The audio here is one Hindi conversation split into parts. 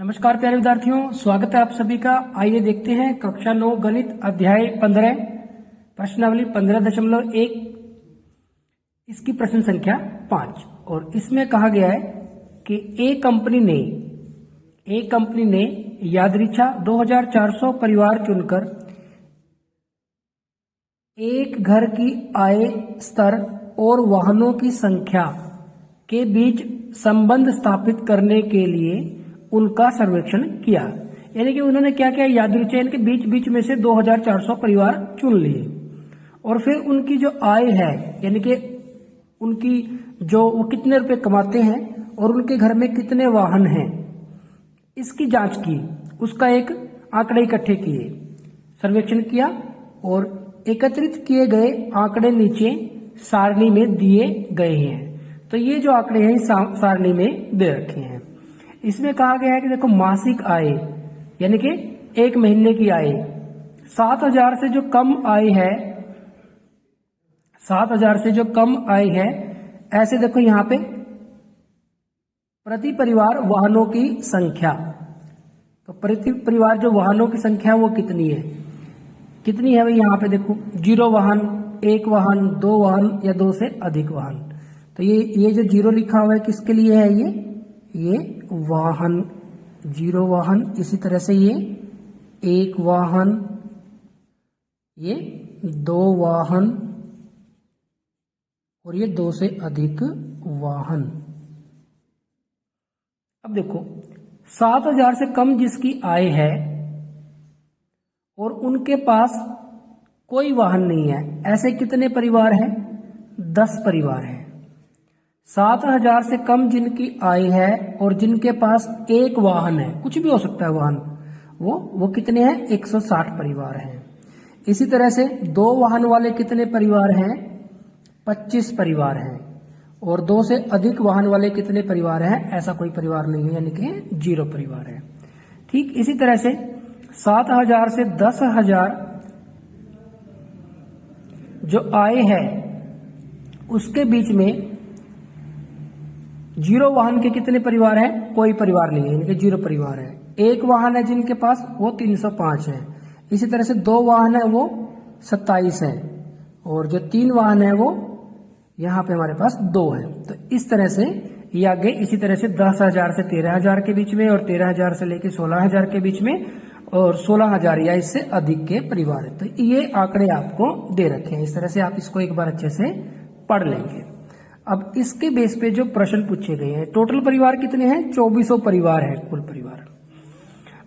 नमस्कार प्यारे विद्यार्थियों, स्वागत है आप सभी का। आइए देखते हैं कक्षा 9 गणित अध्याय 15 प्रश्नावली 15.1 इसकी प्रश्न संख्या 5। और इसमें कहा गया है कि एक कंपनी ने यादृच्छा 2400 परिवार चुनकर एक घर की आय स्तर और वाहनों की संख्या के बीच संबंध स्थापित करने के लिए उनका सर्वेक्षण किया। यानी कि उन्होंने क्या किया, यादृच्छा इनके बीच बीच में से 2400 परिवार चुन लिए और फिर उनकी जो आय है, यानी कि उनकी जो वो कितने रुपए कमाते हैं और उनके घर में कितने वाहन हैं, इसकी जांच की। उसका एक आंकड़े इकट्ठे किए, सर्वेक्षण किया और एकत्रित किए गए आंकड़े नीचे सारणी में दिए गए हैं। तो ये जो आंकड़े हैं सारणी में दे रखे हैं। इसमें कहा गया है कि देखो, मासिक आय यानी कि एक महीने की आय 7000 से जो कम आय है, 7000 से जो कम आय है, ऐसे देखो यहां पे प्रति परिवार वाहनों की संख्या। तो प्रति परिवार जो वाहनों की संख्या वो कितनी है भाई, यहाँ पे देखो 0 वाहन, 1 वाहन, 2 वाहन या 2 से अधिक वाहन। तो ये जो 0 लिखा हुआ है किसके लिए है, ये वाहन 0 वाहन। इसी तरह से ये 1 वाहन, ये 2 वाहन और ये 2 से अधिक वाहन। अब देखो 7000 से कम जिसकी आय है और उनके पास कोई वाहन नहीं है, ऐसे कितने परिवार हैं? 10 परिवार हैं। 7000 से कम जिनकी आय है और जिनके पास एक वाहन है, कुछ भी हो सकता है वाहन, वो कितने हैं? 160 परिवार हैं। इसी तरह से 2 वाहन वाले कितने परिवार हैं? 25 परिवार हैं। और 2 से अधिक वाहन वाले कितने परिवार हैं? ऐसा कोई परिवार नहीं है, यानी कि 0 परिवार है। ठीक इसी तरह से 7000 से 10000 जो आय है उसके बीच में 0 वाहन के कितने परिवार हैं? कोई परिवार नहीं है, यानी कि 0 परिवार है। 1 वाहन है जिनके पास, वो 305 है। इसी तरह से 2 वाहन है, वो 27 है। और जो 3 वाहन है वो यहाँ पे हमारे पास 2 है। तो इस तरह से ये आगे इसी तरह से 10,000 से 13,000 के बीच में और 13,000 से लेकर 16,000 के बीच में और 16,000 या इससे अधिक के परिवार है। तो ये आंकड़े आपको दे रखे हैं। इस तरह से आप इसको एक बार अच्छे से पढ़ लेंगे। अब इसके बेस पे जो प्रश्न पूछे गए हैं, टोटल परिवार कितने हैं? 2400 परिवार है कुल परिवार।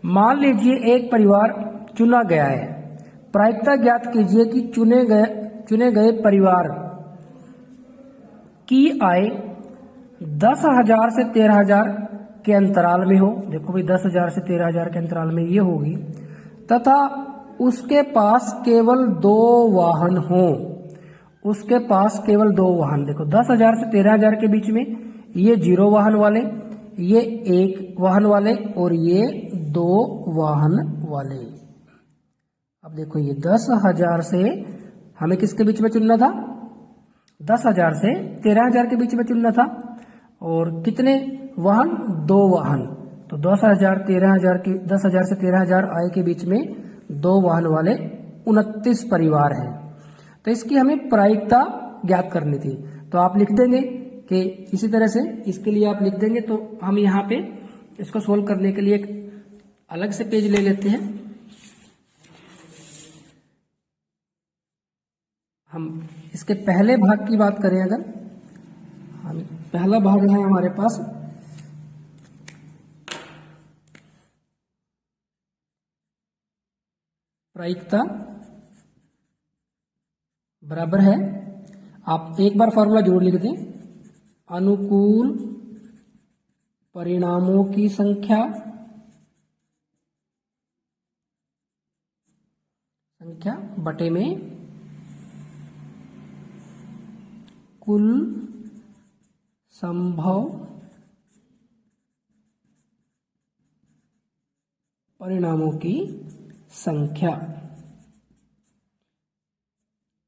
मान लीजिए एक परिवार चुना गया है। प्रायिकता ज्ञात कीजिए कि चुने गए परिवार की आय 10,000 से 13,000 के अंतराल में हो। देखो भाई 10,000 से 13,000 के अंतराल में ये होगी, तथा उसके पास केवल 2 वाहन हो। उसके पास केवल 2 वाहन। देखो 10,000 से 13,000 के बीच में ये 0 वाहन वाले, ये 1 वाहन वाले और ये 2 वाहन वाले। अब देखो ये 10,000 से हमें किसके बीच में चुनना था? 10,000 से 13,000 के बीच में चुनना था। और कितने वाहन? 2 वाहन। तो 10,000 से 13,000 आय के बीच में 2 वाहन वाले 29 परिवार हैं। तो इसकी हमें प्रायिकता ज्ञात करनी थी। तो आप लिख देंगे कि इसी तरह से इसके लिए आप लिख देंगे। तो हम यहाँ पे इसको सोल्व करने के लिए एक अलग से पेज ले लेते हैं। हम इसके पहले भाग की बात करें, अगर हम पहला भाग है हमारे पास प्रायिकता बराबर है, आप एक बार फॉर्मूला जरूर लिख दें, अनुकूल परिणामों की संख्या बटे में कुल संभव परिणामों की संख्या।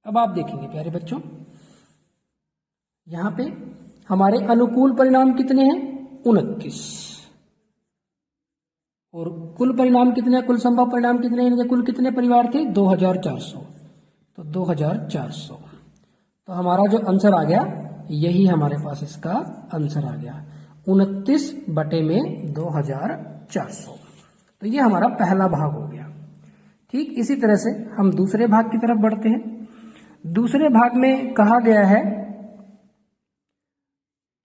अब आप देखेंगे प्यारे बच्चों, यहां पे हमारे अनुकूल परिणाम कितने हैं? 29। और कुल परिणाम कितने, कुल संभव परिणाम कितने, इनके कुल कितने परिवार थे, 2400। तो 2400, तो हमारा जो आंसर आ गया यही हमारे पास इसका आंसर आ गया 29/2400। तो ये हमारा पहला भाग हो गया। ठीक इसी तरह से हम दूसरे भाग की तरफ बढ़ते हैं। दूसरे भाग में कहा गया है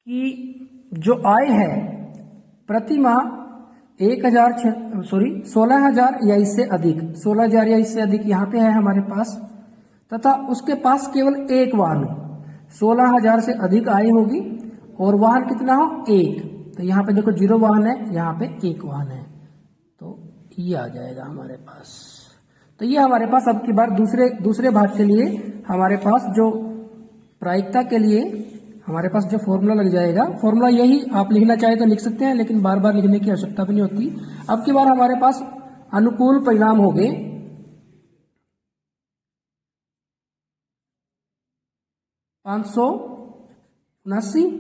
कि जो आय है प्रति माह 16,000 या इससे अधिक, 16,000 या इससे अधिक यहाँ पे है हमारे पास, तथा उसके पास केवल एक वाहन हो। 16,000 से अधिक आय होगी और वाहन कितना हो, एक। तो यहाँ पे देखो 0 वाहन है, यहाँ पे 1 वाहन है, तो ये आ जाएगा हमारे पास। तो ये हमारे पास अब की बार दूसरे भाग के लिए हमारे पास जो प्रायिकता के लिए हमारे पास जो फॉर्मूला लग जाएगा, फॉर्मूला यही आप लिखना चाहे तो लिख सकते हैं, लेकिन बार बार लिखने की आवश्यकता भी नहीं होती। अब की बार हमारे पास अनुकूल परिणाम हो गए 579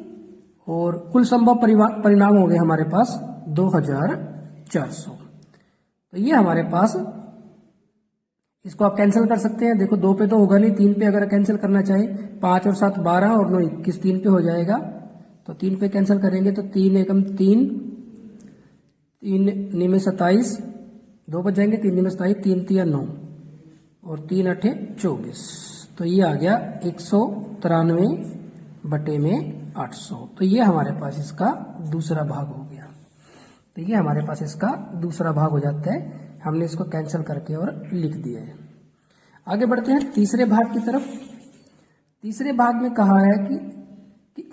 और कुल संभव परिणाम हो गए हमारे पास 2400। तो ये हमारे पास, इसको आप कैंसिल कर सकते हैं। देखो 2 पे तो होगा नहीं, 3 पे अगर कैंसिल करना चाहे, 5 और 7 12 और 9 21, 3 पे हो जाएगा। तो 3 पे कैंसिल करेंगे तो 3 एकम 3, 3 निमे 27, 2 बच जाएंगे, 3 निमे 27, 3 तिया 9 और 3 अठे 24। तो ये आ गया 193/800। तो ये हमारे पास इसका दूसरा भाग हो गया। तो ये हमारे पास इसका दूसरा भाग हो जाता है। हमने इसको कैंसिल करके और लिख दिया है। आगे बढ़ते हैं तीसरे भाग की तरफ। तीसरे भाग में कहा है कि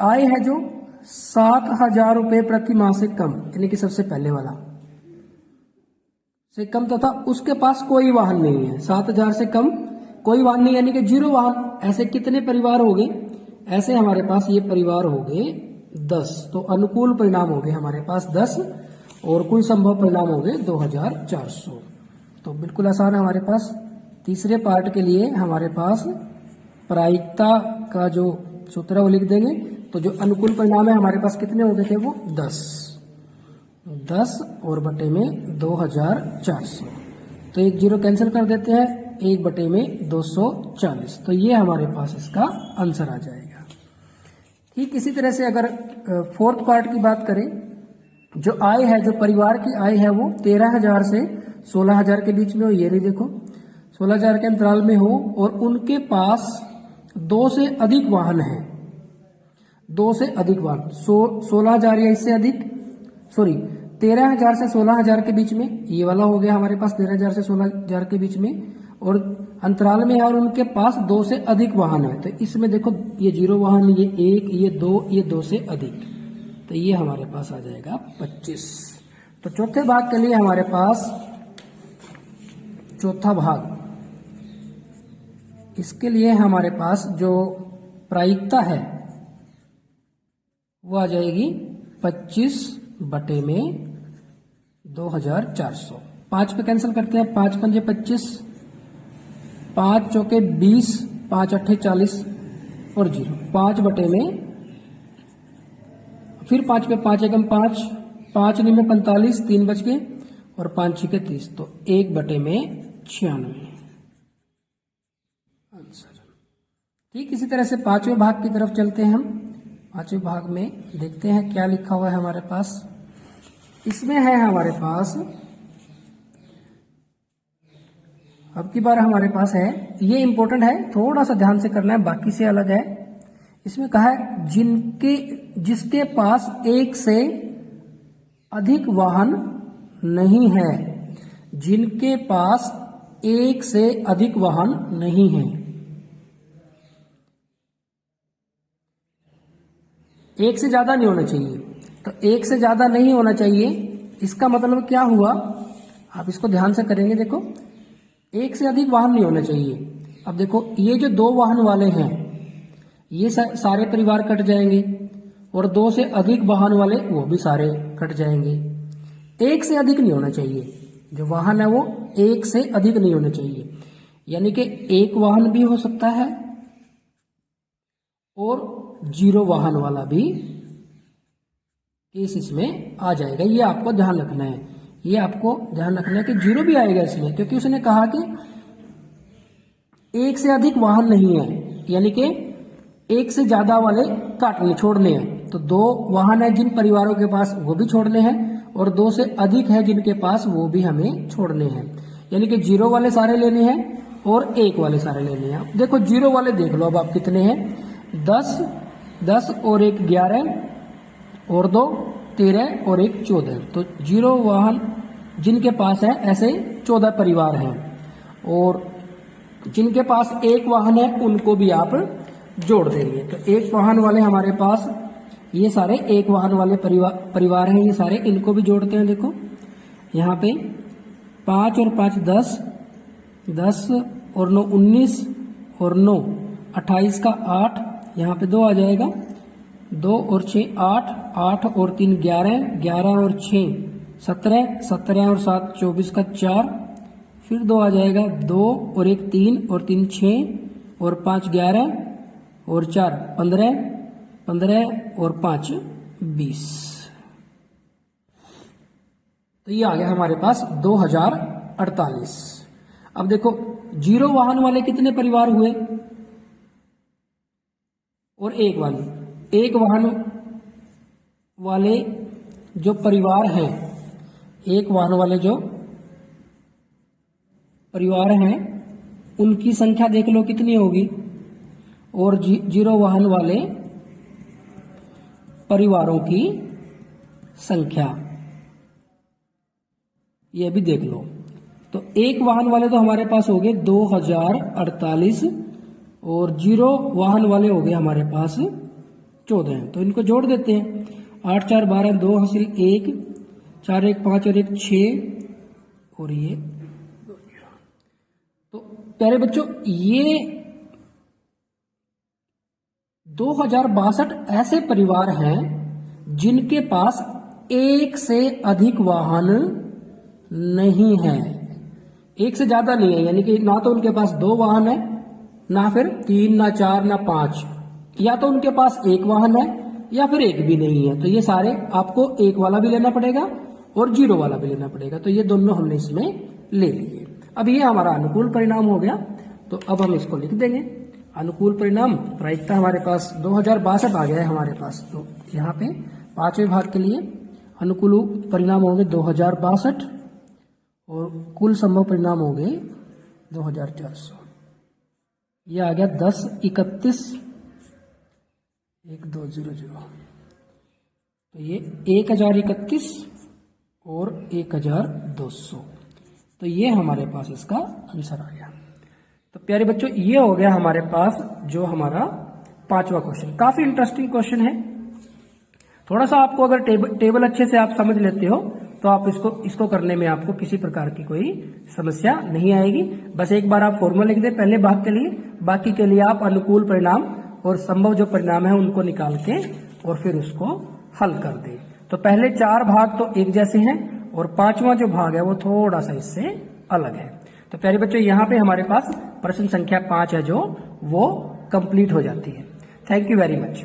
आय है जो 7,000 रुपये प्रति माह से कम, यानी कि सबसे पहले वाला से कम, तथा उसके पास कोई वाहन नहीं है। 7,000 से कम कोई वाहन नहीं, यानी कि 0 वाहन। ऐसे कितने परिवार हो गए, ऐसे हमारे पास ये परिवार हो गए 10। तो अनुकूल परिणाम हो गए हमारे पास 10 और कुल संभव परिणाम हो गए 2400। तो बिल्कुल आसान है हमारे पास। तीसरे पार्ट के लिए हमारे पास प्रायिकता का जो सूत्र है वो लिख देंगे। तो जो अनुकूल परिणाम है हमारे पास कितने हो गए थे, वो 10 और बटे में 2400। तो 1 0 कैंसिल कर देते हैं, 1 बटे में 240। तो ये हमारे पास इसका आंसर आ जाएगा। ठीक इसी तरह से अगर फोर्थ पार्ट की बात करें, जो आय है, जो परिवार की आय है वो 13,000 से 16,000 के बीच में हो। ये नहीं देखो 16,000 के अंतराल में हो और उनके पास 2 से अधिक वाहन है। 2 से अधिक वाहन, 16,000 या इससे अधिक, 13,000 से 16,000 के बीच में, ये वाला हो गया हमारे पास 13,000 से 16,000 के बीच में, और अंतराल में है और उनके पास 2 से अधिक वाहन है। तो इसमें देखो ये 0 वाहन, ये 1, ये 2, ये 2 से अधिक। तो ये हमारे पास आ जाएगा 25। तो चौथे भाग के लिए हमारे पास चौथा भाग, इसके लिए हमारे पास जो प्रायिकता है वो आ जाएगी 25 बटे में 2400। 5 पे कैंसिल करते हैं, 5 पंजे 25, 5 चौके 20, 5 अट्ठे 40 और 0, 5 बटे में, फिर 5 पे 5 एकम 5, 5 निमे 45, 3 बच गए और 5 छिके 30। तो 1 बटे में 96 आंसर। ठीक इसी तरह से 5वें भाग की तरफ चलते हैं हम। 5वें भाग में देखते हैं क्या लिखा हुआ है हमारे पास। इसमें है हमारे पास, अब की बार हमारे पास है, ये इंपॉर्टेंट है, थोड़ा सा ध्यान से करना है, बाकी से अलग है। इसमें कहा है जिसके पास 1 से अधिक वाहन नहीं है, जिनके पास 1 से अधिक वाहन नहीं है। 1 से ज्यादा नहीं होना चाहिए, तो 1 से ज्यादा नहीं होना चाहिए, इसका मतलब क्या हुआ, आप इसको ध्यान से करेंगे। देखो 1 से अधिक वाहन नहीं होना चाहिए। अब देखो ये जो 2 वाहन वाले हैं ये सारे परिवार कट जाएंगे, और 2 से अधिक वाहन वाले वो भी सारे कट जाएंगे। 1 से अधिक नहीं होना चाहिए, जो वाहन है वो 1 से अधिक नहीं होना चाहिए, यानी कि 1 वाहन भी हो सकता है और 0 वाहन वाला भी केस इसमें आ जाएगा। ये आपको ध्यान रखना है, ये आपको ध्यान रखना है कि 0 भी आएगा इसमें, क्योंकि उसने कहा कि एक से अधिक वाहन नहीं है, यानी कि एक से ज्यादा वाले काटने छोड़ने हैं। तो 2 वाहन है जिन परिवारों के पास, वो भी छोड़ने हैं, और 2 से अधिक है जिनके पास, वो भी हमें छोड़ने हैं। यानी कि 0 वाले सारे लेने हैं और 1 वाले सारे लेने हैं। देखो 0 वाले देख लो अब आप कितने हैं, 10 और 1 11 और 2 13 और 1 14। तो 0 वाहन जिनके पास है ऐसे 14 परिवार हैं, और जिनके पास 1 वाहन है उनको भी आप जोड़ देंगे। तो 1 वाहन वाले हमारे पास ये सारे 1 वाहन वाले परिवार हैं, ये सारे, इनको भी जोड़ते हैं। देखो यहाँ पे 5 और 5 10 और 9 19 और 9 28 का 8, यहाँ पे 2 आ जाएगा, 2 और 6 8, 8 और 3 11, 11 और 6 17, 17 और 7 24 का 4, फिर 2 आ जाएगा, 2 और 1 3 और 3 6 और 5 11 और 4 15, 15 और 5 20। तो ये आ गया हमारे पास 2048। अब देखो 0 वाहन वाले कितने परिवार हुए, और 1 वाहन वाले जो परिवार हैं, 1 वाहन वाले जो परिवार हैं उनकी संख्या देख लो कितनी होगी, और 0 वाहन वाले परिवारों की संख्या ये भी देख लो। तो 1 वाहन वाले तो हमारे पास हो गए 2048, और 0 वाहन वाले हो गए हमारे पास 14। तो इनको जोड़ देते हैं, 8 4 12, 2 हासिल 1, 4 1 5 और 1 6, और ये 2 0। तो प्यारे बच्चों ये 2062 ऐसे परिवार हैं जिनके पास 1 से अधिक वाहन नहीं है, 1 से ज्यादा नहीं है, यानी कि ना तो उनके पास 2 वाहन है, ना फिर 3, ना 4, ना 5, या तो उनके पास 1 वाहन है या फिर 1 भी नहीं है। तो ये सारे आपको 1 वाला भी लेना पड़ेगा और 0 वाला भी लेना पड़ेगा। तो ये दोनों हमने इसमें ले लिए। अब ये हमारा अनुकूल परिणाम हो गया, तो अब हम इसको लिख देंगे। अनुकूल परिणाम प्रायिकता हमारे पास 2062 आ गया है हमारे पास। तो यहाँ पे 5वें भाग के लिए अनुकूल परिणाम होंगे 2062 और कुल संभव परिणाम होंगे 2400। ये आ गया 10 31 1200। तो ये 1031 और 1200। तो ये हमारे पास इसका आंसर आ गया। तो प्यारे बच्चों ये हो गया हमारे पास जो हमारा 5वां क्वेश्चन। काफी इंटरेस्टिंग क्वेश्चन है। थोड़ा सा आपको अगर टेबल अच्छे से आप समझ लेते हो तो आप इसको करने में आपको किसी प्रकार की कोई समस्या नहीं आएगी। बस एक बार आप फॉर्मूला लिख दें पहले भाग के लिए, बाकी के लिए आप अनुकूल परिणाम और संभव जो परिणाम है उनको निकाल के और फिर उसको हल कर दें। तो पहले 4 भाग तो एक जैसे हैं और 5वां जो भाग है वो थोड़ा सा इससे अलग है। तो प्यारे बच्चों यहाँ पे हमारे पास प्रश्न संख्या 5 है जो वो कंप्लीट हो जाती है। Thank you very much.